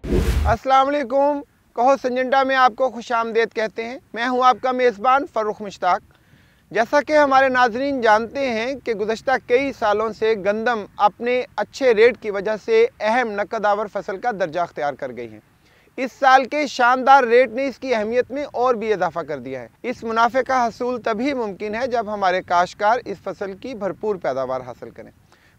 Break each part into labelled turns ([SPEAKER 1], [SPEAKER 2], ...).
[SPEAKER 1] अस्सलाम वालेकुम। कहो सिंजेंटा में आपको खुशामदीद कहते हैं। मैं हूं आपका मेज़बान फ़र्रुख मुश्ताक। जैसा कि हमारे नाज़रीन जानते हैं कि गुज़श्ता कई सालों से गंदम अपने अच्छे रेट की वजह से अहम नक़द आवर फसल का दर्जा अख्तियार कर गई है। इस साल के शानदार रेट ने इसकी अहमियत में और भी इजाफा कर दिया है। इस मुनाफे का हसूल तभी मुमकिन है जब हमारे काश्तकार इस फसल की भरपूर पैदावार हासिल करें।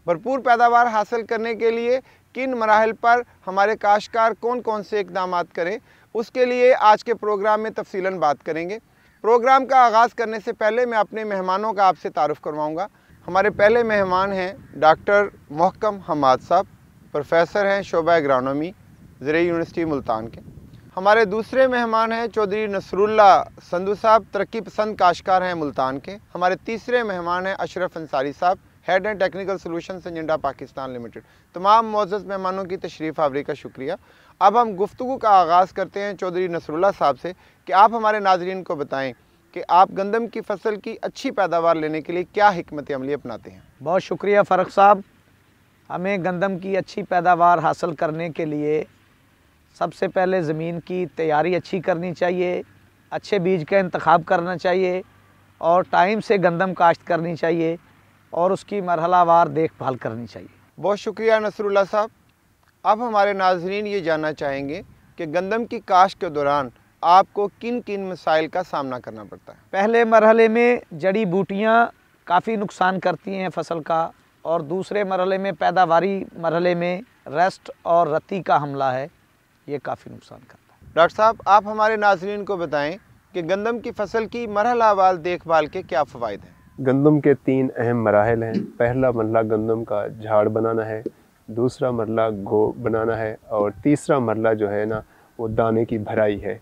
[SPEAKER 1] भरपूर पैदावार हासिल करने के लिए किन मराहल पर हमारे काश्तकार कौन कौन से इक़दाम करें, उसके लिए आज के प्रोग्राम में तफसीलन बात करेंगे। प्रोग्राम का आगाज़ करने से पहले मैं अपने मेहमानों का आपसे तारुफ़ करवाऊँगा। हमारे पहले मेहमान हैं डॉक्टर मोहकम हम्माद साहब, प्रोफेसर हैं शोबा एग्रोनॉमी, ज़रई यूनिवर्सिटी मुल्तान के। हमारे दूसरे मेहमान हैं चौधरी नसरुल्लाह संधू साहब, तरक्की पसंद काश्तकार हैं मुल्तान के। हमारे तीसरे मेहमान हैं अशरफ अंसारी साहब, head and technical solution Syngenta Pakistan limited. तमाम मोअज़्ज़ज़ मेहमानों की तशरीफ़ आवरी का शुक्रिया। अब हम गुफ्तगू का आगाज़ करते हैं चौधरी नसरुल्लाह साहब से कि आप हमारे नाज़रीन को बताएं कि आप गंदम की फसल की अच्छी पैदावार लेने के लिए क्या हिकमत अमली अपनाते हैं।
[SPEAKER 2] बहुत शुक्रिया फ़र्रुख साहब। हमें गंदम की अच्छी पैदावार हासिल करने के लिए सबसे पहले ज़मीन की तैयारी अच्छी करनी चाहिए, अच्छे बीज का इंतखाब करना चाहिए और टाइम से गंदम काश्त करनी चाहिए और उसकी मरहलावार देखभाल करनी चाहिए।
[SPEAKER 1] बहुत शुक्रिया नसरुल्लाह साहब। अब हमारे नाज़रीन ये जानना चाहेंगे कि गंदम की काश्त के दौरान आपको किन किन मसाइल का सामना करना पड़ता है।
[SPEAKER 2] पहले मरहले में जड़ी बूटियाँ काफ़ी नुकसान करती हैं फसल का, और दूसरे मरहले में पैदावारी मरहले में रेस्ट और रत्ती का हमला है, ये काफ़ी नुकसान करता है।
[SPEAKER 1] डॉक्टर साहब, आप हमारे नाज़रीन को बताएं कि गंदम की फसल की मरहलावार देखभाल के क्या फ़वाइद हैं।
[SPEAKER 3] गंदम के 3 अहम मराहल हैं। पहला मरला गंदम का झाड़ बनाना है, दूसरा मरला गो बनाना है और तीसरा मरला जो है ना वो दाने की भराई है।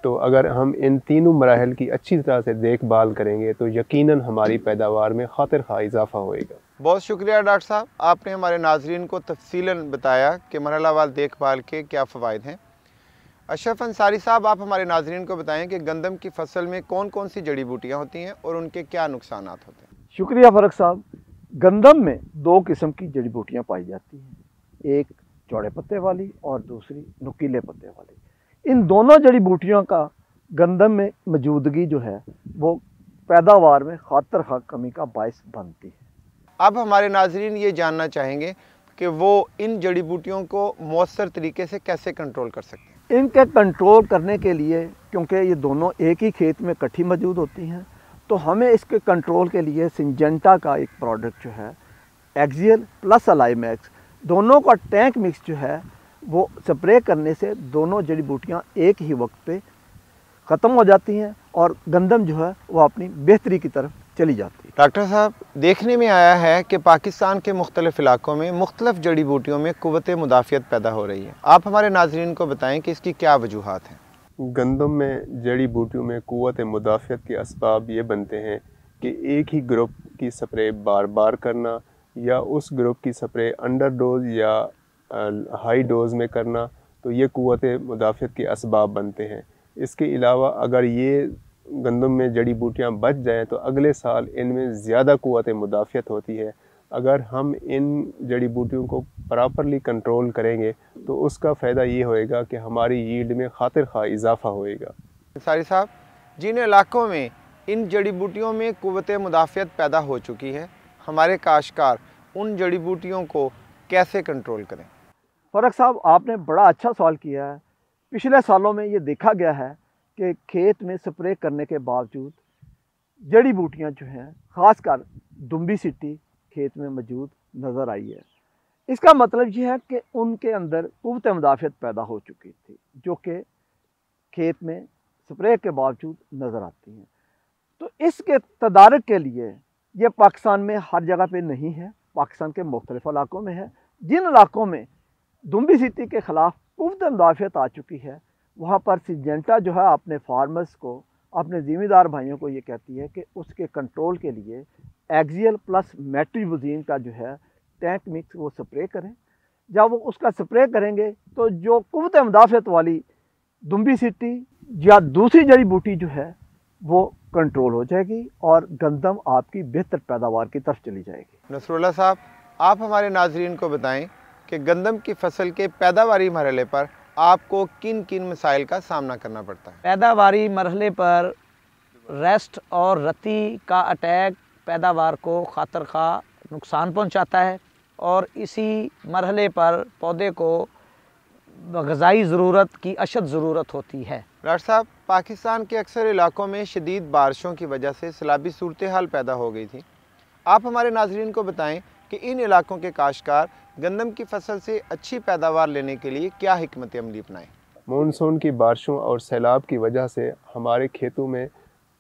[SPEAKER 3] तो अगर हम इन तीनों मराहल की अच्छी तरह से देखभाल करेंगे तो यकीनन हमारी पैदावार में खातिर खा इजाफा होएगा।
[SPEAKER 1] बहुत शुक्रिया डॉक्टर साहब, आपने हमारे नाज़रीन को तफसीलन बताया कि मरहलावार देखभाल के क्या फ़वाइद हैं। अशरफ अंसारी साहब, आप हमारे नाज़रीन को बताएं कि गंदम की फसल में कौन कौन सी जड़ी बूटियाँ होती हैं और उनके क्या नुकसान होते हैं।
[SPEAKER 4] शुक्रिया फ़र्रुख साहब। गंदम में 2 किस्म की जड़ी बूटियाँ पाई जाती हैं, एक चौड़े पत्ते वाली और दूसरी नुकीले पत्ते वाली। इन दोनों जड़ी बूटियों का गंदम में मौजूदगी जो है वो पैदावार में खातिर खा कमी का बायस बनती है।
[SPEAKER 1] अब हमारे नाज़रीन ये जानना चाहेंगे कि वो इन जड़ी बूटियों को मौसर तरीके से कैसे कंट्रोल कर सकते हैं।
[SPEAKER 4] इनके कंट्रोल करने के लिए, क्योंकि ये दोनों एक ही खेत में इकट्ठी मौजूद होती हैं, तो हमें इसके कंट्रोल के लिए सिंजेंटा का एक प्रोडक्ट जो है एक्सियल प्लस अलाइमैक्स, दोनों का टैंक मिक्स जो है वो स्प्रे करने से दोनों जड़ी बूटियाँ एक ही वक्त पे ख़त्म हो जाती हैं और गंदम जो है वो अपनी बेहतरी की तरफ चली जाती है।
[SPEAKER 1] डॉक्टर साहब, देखने में आया है कि पाकिस्तान के मुख्तलिफ़ इलाकों में मुख्तलिफ़ जड़ी बूटियों में क़ुव्वत मुदाफ़ियत पैदा हो रही है। आप हमारे नाज़रीन को बताएं कि इसकी क्या वजूहात हैं।
[SPEAKER 3] गंदम में जड़ी बूटियों में क़ुव्वत मुदाफ़ियत के असबाब ये बनते हैं कि एक ही ग्रुप की स्प्रे बार बार करना या उस ग्रुप की स्प्रे अंडर डोज या हाई डोज़ में करना, तो ये क़ुव्वत मुदाफ़ियत के असबाब बनते हैं। इसके अलावा अगर ये गंदम में जड़ी बूटियाँ बच जाएँ तो अगले साल इनमें ज़्यादा क़ुव्वत मुदाफ़ियत होती है। अगर हम इन जड़ी बूटियों को प्रॉपरली कंट्रोल करेंगे तो उसका फ़ायदा ये होएगा कि हमारी यील्ड में खातिर खा इजाफा होएगा।
[SPEAKER 1] अंसारी साहब, जिन इलाकों में इन जड़ी बूटियों में क़ुव्वत मुदाफ़ियत पैदा हो चुकी है, हमारे काश्तकार उन जड़ी बूटियों को कैसे कंट्रोल करें।
[SPEAKER 4] फ़र्रुख साहब, आपने बड़ा अच्छा सवाल किया है। पिछले सालों में ये देखा गया है कि खेत में स्प्रे करने के बावजूद जड़ी बूटियां जो हैं, ख़ासकर दुम्बी सिट्टी खेत में मौजूद नज़र आई है। इसका मतलब ये है कि उनके अंदर क़ुव्वत मुदाफ़ियत पैदा हो चुकी थी, जो कि खेत में स्प्रे के बावजूद नज़र आती हैं। तो इसके तदारक के लिए ये पाकिस्तान में हर जगह पे नहीं है, पाकिस्तान के मुख्तलिफ़ इलाकों में है। जिन इलाकों में दुम्बी सिट्टी के ख़िलाफ़ क़ुव्वत मुदाफ़ियत आ चुकी है, वहाँ पर सिंजेंटा जो है अपने फार्मर्स को, अपने ज़िम्मेदार भाइयों को ये कहती है कि उसके कंट्रोल के लिए एक्सियल प्लस मेट्रिबुज़ीन का जो है टैंक मिक्स वो स्प्रे करें। जब वो उसका स्प्रे करेंगे तो जो क़ुव्वत मुदाफ़ियत वाली दुम्बी सिट्टी या दूसरी जड़ी बूटी जो है वो कंट्रोल हो जाएगी और गंदम आपकी बेहतर पैदावार की तरफ चली जाएगी।
[SPEAKER 1] नसरुल्लाह साहब, आप हमारे नाज़रीन को बताएं कि गंदम की फसल के पैदावारी मरहले पर آپ کو کن کن مسائل کا سامنا کرنا پڑتا ہے؟
[SPEAKER 2] پیداواری مرحلے پر ریسٹ اور رتی کا اٹیک پیداوار کو خاطر خواہ نقصان پہنچاتا ہے، اور اسی مرحلے پر پودے کو غذائی ضرورت کی اشد ضرورت ہوتی ہے۔
[SPEAKER 1] ڈاکٹر صاحب، پاکستان کے اکثر علاقوں میں شدید بارشوں کی وجہ سے سیلابی صورتحال پیدا ہو گئی تھی۔ آپ ہمارے ناظرین کو بتائیں کہ ان علاقوں کے کاشتکار گندم کی فصل سے اچھی پیداوار لینے کے لیے کیا حکمت عملی اپنائیں؟
[SPEAKER 3] مونسون کی بارشوں اور سیلاب کی وجہ سے ہمارے کھیتوں میں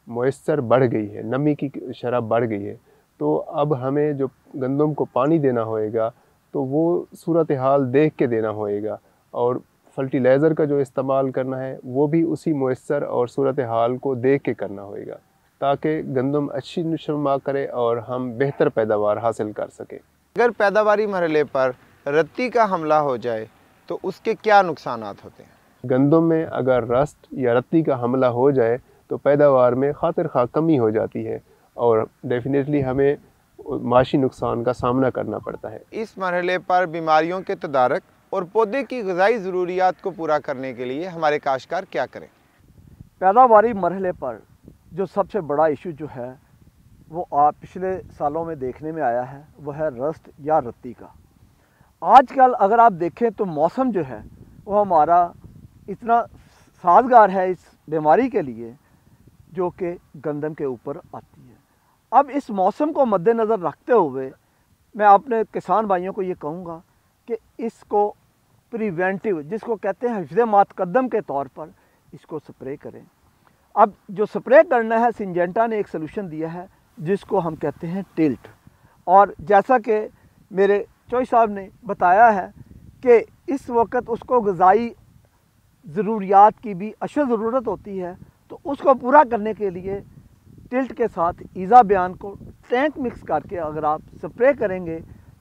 [SPEAKER 3] موئسچر بڑھ گئی ہے، نمی کی شرح بڑھ گئی ہے، تو اب ہمیں جو گندم کو پانی دینا ہوئے گا تو وہ صورتحال دیکھ کے دینا ہوئے گا، اور فرٹیلائزر کا جو استعمال کرنا ہے وہ بھی اسی موئسچر اور صورتحال کو دیکھ کے کرنا ہوئے گا، تاکہ گندم اچھی نشوونما کرے اور ہم بہتر پیداوار حاصل کر سکیں۔
[SPEAKER 1] اگر پیداواری مرحلے پر رتی کا حملہ ہو جائے تو اس کے کیا نقصانات ہوتے ہیں؟
[SPEAKER 3] گندم میں اگر رسٹ یا رتی کا حملہ ہو جائے تو پیداوار میں خاطر خواہ کمی ہو جاتی ہے، اور ڈیفینیٹلی ہمیں معاشی نقصان کا سامنا کرنا پڑتا ہے۔
[SPEAKER 1] اس مرحلے پر بیماریوں کے تدارک اور پودے کی غذائی ضروریات کو پورا کرنے کے لیے ہمارے کاشتکار کیا کریں؟
[SPEAKER 4] پیداواری مرحلے پر جو سب سے بڑا ایشو جو ہے وہ آپ پچھلے سالوں میں دیکھنے میں آیا ہے، وہ ہے رسٹ یا رتی کا۔ آج کل اگر آپ دیکھیں تو موسم جو ہے وہ ہمارا اتنا سازگار ہے اس بیماری کے لیے جو کہ گندم کے اوپر آتی ہے۔ اب اس موسم کو مد نظر رکھتے ہوئے میں اپنے کسان بھائیوں کو یہ کہوں گا کہ اس کو پریونٹیو، جس کو کہتے ہیں حفظ متقدم کے طور پر، اس کو سپرے کریں۔ اب جو سپرے کرنا ہے، سنجنٹا نے ایک سلوشن دیا ہے جس کو ہم کہتے ہیں ٹلٹ، اور جیسا کہ میرے چوئی صاحب نے بتایا ہے کہ اس وقت اس کو غذائی ضروریات کی بھی اشد ضرورت ہوتی ہے، تو اس کو پورا کرنے کے لیے ٹلٹ کے ساتھ ایزا بیان کو ٹینک مکس کر کے اگر آپ سپرے کریں گے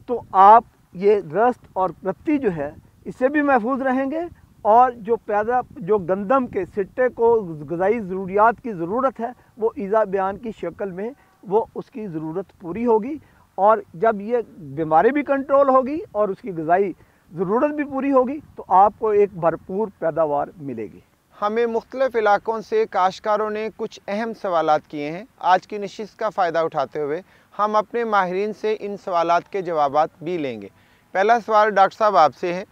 [SPEAKER 4] تو آپ یہ رسٹ اور رتی جو ہے اس سے بھی محفوظ رہیں گے، اور جو گندم کے سٹے کو غذائی ضروریات کی ضرورت ہے وہ ایزا بیان کی شکل میں وہ اس کی ضرورت پوری ہوگی، اور جب یہ بیماری بھی کنٹرول ہوگی اور اس کی غذائی ضرورت بھی پوری ہوگی تو آپ کو ایک بھرپور پیداوار ملے گی۔
[SPEAKER 1] ہمیں مختلف علاقوں سے کاشتکاروں نے کچھ اہم سوالات کیے ہیں۔ آج کی نشست کا فائدہ اٹھاتے ہوئے ہم اپنے ماہرین سے ان سوالات کے جوابات بھی لیں گے۔ پہلا سوال ڈاکٹر صاحب آپ سے ہے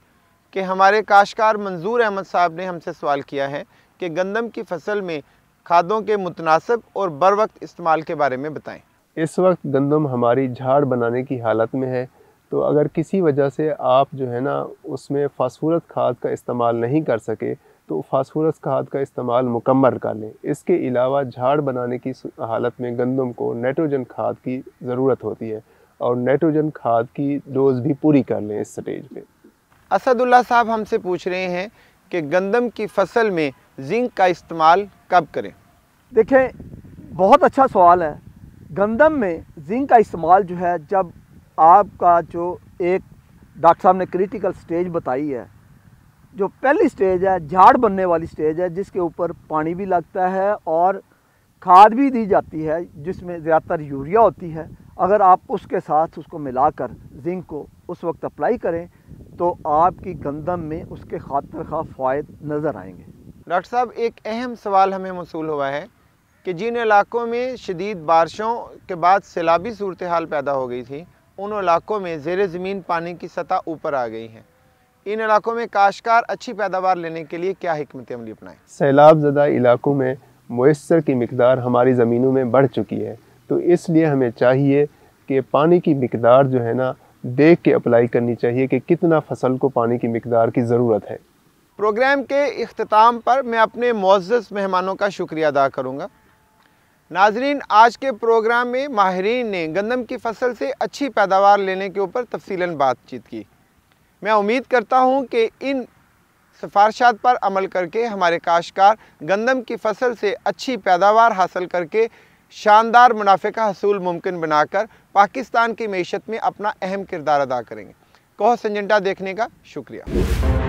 [SPEAKER 1] کہ ہمارے کاشتکار منظور احمد صاحب نے ہم سے سوال کیا ہے کہ گندم کی فصل میں کھادوں کے متناسب اور بر وقت استعمال کے بارے میں بتائیں۔
[SPEAKER 3] اس وقت گندم ہماری جھاڑ بنانے کی حالت میں ہے، تو اگر کسی وجہ سے آپ جو ہے نا اس میں فاسفورس کھاد کا استعمال نہیں کر سکے تو فاسفورس کھاد کا استعمال مکمل کر لیں۔ اس کے علاوہ جھاڑ بنانے کی حالت میں گندم کو نائٹروجن کھاد کی ضرورت ہوتی ہے، اور نائٹروجن کھاد کی ڈوز بھی پوری کر لیں اس سٹیج پہ۔
[SPEAKER 1] اسد اللہ صاحب ہم سے پوچھ رہے ہیں کہ گندم کی فصل میں زنک کا استعمال کب کریں؟
[SPEAKER 4] دیکھیں، بہت اچھا سوال ہے۔ گندم میں زنک کا استعمال جو ہے، جب آپ کا جو ایک ڈاکٹر صاحب نے کریٹیکل سٹیج بتائی ہے، جو پہلی سٹیج ہے جھاڑ بننے والی سٹیج ہے، جس کے اوپر پانی بھی لگتا ہے اور کھاد بھی دی جاتی ہے جس میں زیادہ تر یوریا ہوتی ہے، اگر آپ اس کے ساتھ اس کو ملا کر زنک کو اس وقت اپلائی کریں تو آپ کی گندم میں اس کے خاطر خواہ فوائد نظر آئیں گے۔
[SPEAKER 1] ڈاکٹر صاحب، ایک اہم سوال ہمیں موصول ہوا ہے کہ جن علاقوں میں شدید بارشوں کے بعد سیلابی صورتحال پیدا ہو گئی تھی، ان علاقوں میں زیر زمین پانی کی سطح اوپر آ گئی ہے۔ ان علاقوں میں کاشتکار اچھی پیداوار لینے کے لیے کیا حکمت عملی اپنائیں؟
[SPEAKER 3] سیلاب زدہ علاقوں میں موئسچر کی مقدار ہماری زمینوں میں بڑھ چکی ہے، تو اس لیے ہمیں چاہیے کہ پانی کی مقدار جو ہے نا دیکھ کے اپلائی کرنی چاہیے کہ کتنا فصل کو پانی کی مقدار کی ضرورت ہے۔
[SPEAKER 1] پروگرام کے اختتام پر میں اپنے معزز مہمانوں کا شکریہ ادا کروں گا۔ ناظرین، آج کے پروگرام میں ماہرین نے گندم کی فصل سے اچھی پیداوار لینے کے اوپر تفصیلاً بات چیت کی۔ میں امید کرتا ہوں کہ ان سفارشات پر عمل کر کے ہمارے کاشتکار گندم کی فصل سے اچھی پیداوار حاصل کر کے شاندار منافع کا حصول ممکن بنا کر پاکستان کی معیشت میں اپنا اہم کردار ادا کریں گے۔ کوہ سنجنٹا دیکھنے کا شکریہ۔